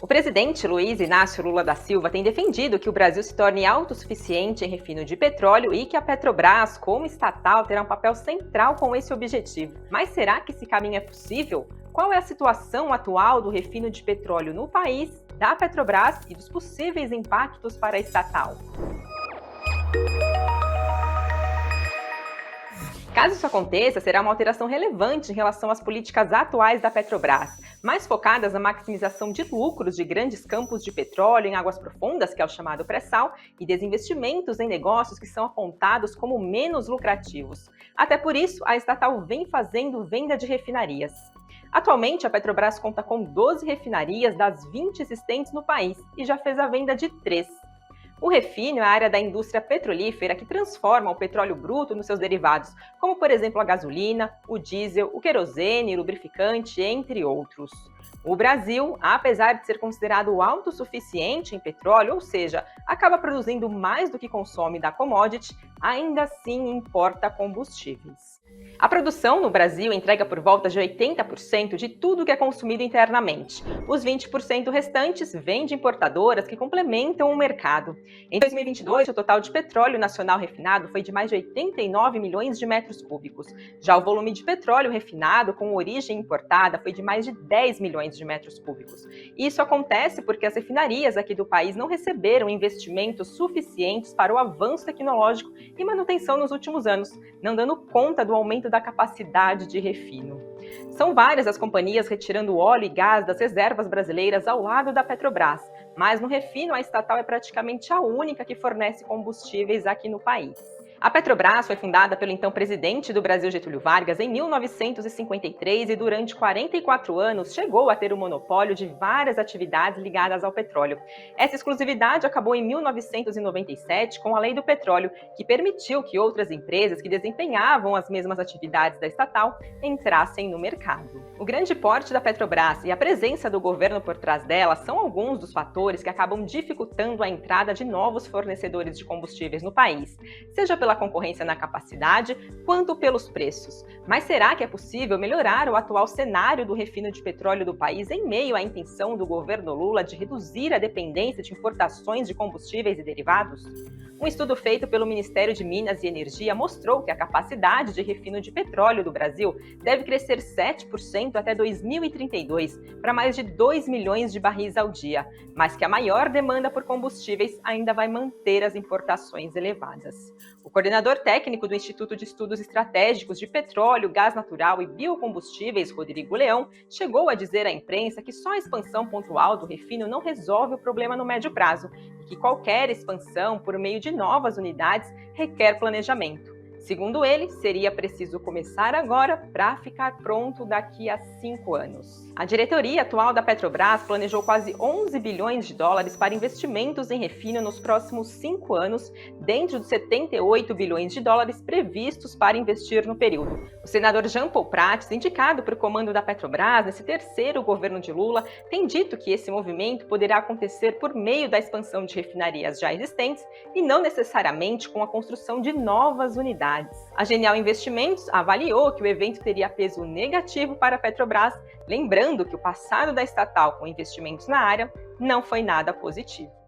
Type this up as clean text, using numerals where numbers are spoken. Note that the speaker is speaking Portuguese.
O presidente Luiz Inácio Lula da Silva tem defendido que o Brasil se torne autossuficiente em refino de petróleo e que a Petrobras, como estatal, terá um papel central com esse objetivo. Mas será que esse caminho é possível? Qual é a situação atual do refino de petróleo no país, da Petrobras e dos possíveis impactos para a estatal? Caso isso aconteça, será uma alteração relevante em relação às políticas atuais da Petrobras, mais focadas na maximização de lucros de grandes campos de petróleo em águas profundas, que é o chamado pré-sal, e desinvestimentos em negócios que são apontados como menos lucrativos. Até por isso, a estatal vem fazendo venda de refinarias. Atualmente, a Petrobras conta com 12 refinarias das 20 existentes no país e já fez a venda de 3. O refino é a área da indústria petrolífera que transforma o petróleo bruto nos seus derivados, como por exemplo a gasolina, o diesel, o querosene, o lubrificante, entre outros. O Brasil, apesar de ser considerado autossuficiente em petróleo, ou seja, acaba produzindo mais do que consome da commodity, ainda assim importa combustíveis. A produção no Brasil entrega por volta de 80% de tudo que é consumido internamente. Os 20% restantes vêm de importadoras que complementam o mercado. Em 2022, o total de petróleo nacional refinado foi de mais de 89 milhões de metros cúbicos. Já o volume de petróleo refinado com origem importada foi de mais de 10 milhões de metros cúbicos. Isso acontece porque as refinarias aqui do país não receberam investimentos suficientes para o avanço tecnológico e manutenção nos últimos anos, não dando conta do aumento da capacidade de refino. São várias as companhias retirando óleo e gás das reservas brasileiras ao lado da Petrobras, mas no refino a estatal é praticamente a única que fornece combustíveis aqui no país. A Petrobras foi fundada pelo então presidente do Brasil, Getúlio Vargas, em 1953 e durante 44 anos chegou a ter o monopólio de várias atividades ligadas ao petróleo. Essa exclusividade acabou em 1997 com a Lei do Petróleo, que permitiu que outras empresas que desempenhavam as mesmas atividades da estatal entrassem no mercado. O grande porte da Petrobras e a presença do governo por trás dela são alguns dos fatores que acabam dificultando a entrada de novos fornecedores de combustíveis no país, seja pela concorrência na capacidade, quanto pelos preços. Mas será que é possível melhorar o atual cenário do refino de petróleo do país em meio à intenção do governo Lula de reduzir a dependência de importações de combustíveis e derivados? Um estudo feito pelo Ministério de Minas e Energia mostrou que a capacidade de refino de petróleo do Brasil deve crescer 7% até 2032, para mais de 2 milhões de barris ao dia, mas que a maior demanda por combustíveis ainda vai manter as importações elevadas. O coordenador técnico do Instituto de Estudos Estratégicos de Petróleo, Gás Natural e Biocombustíveis, Rodrigo Leão, chegou a dizer à imprensa que só a expansão pontual do refino não resolve o problema no médio prazo e que qualquer expansão por meio de novas unidades requer planejamento. Segundo ele, seria preciso começar agora para ficar pronto daqui a 5 anos. A diretoria atual da Petrobras planejou quase 11 bilhões de dólares para investimentos em refino nos próximos 5 anos, dentro dos 78 bilhões de dólares previstos para investir no período. O senador Jean Paul Prats, indicado para o comando da Petrobras nesse terceiro governo de Lula, tem dito que esse movimento poderá acontecer por meio da expansão de refinarias já existentes e não necessariamente com a construção de novas unidades. A Genial Investimentos avaliou que o evento teria peso negativo para a Petrobras, lembrando que o passado da estatal com investimentos na área não foi nada positivo.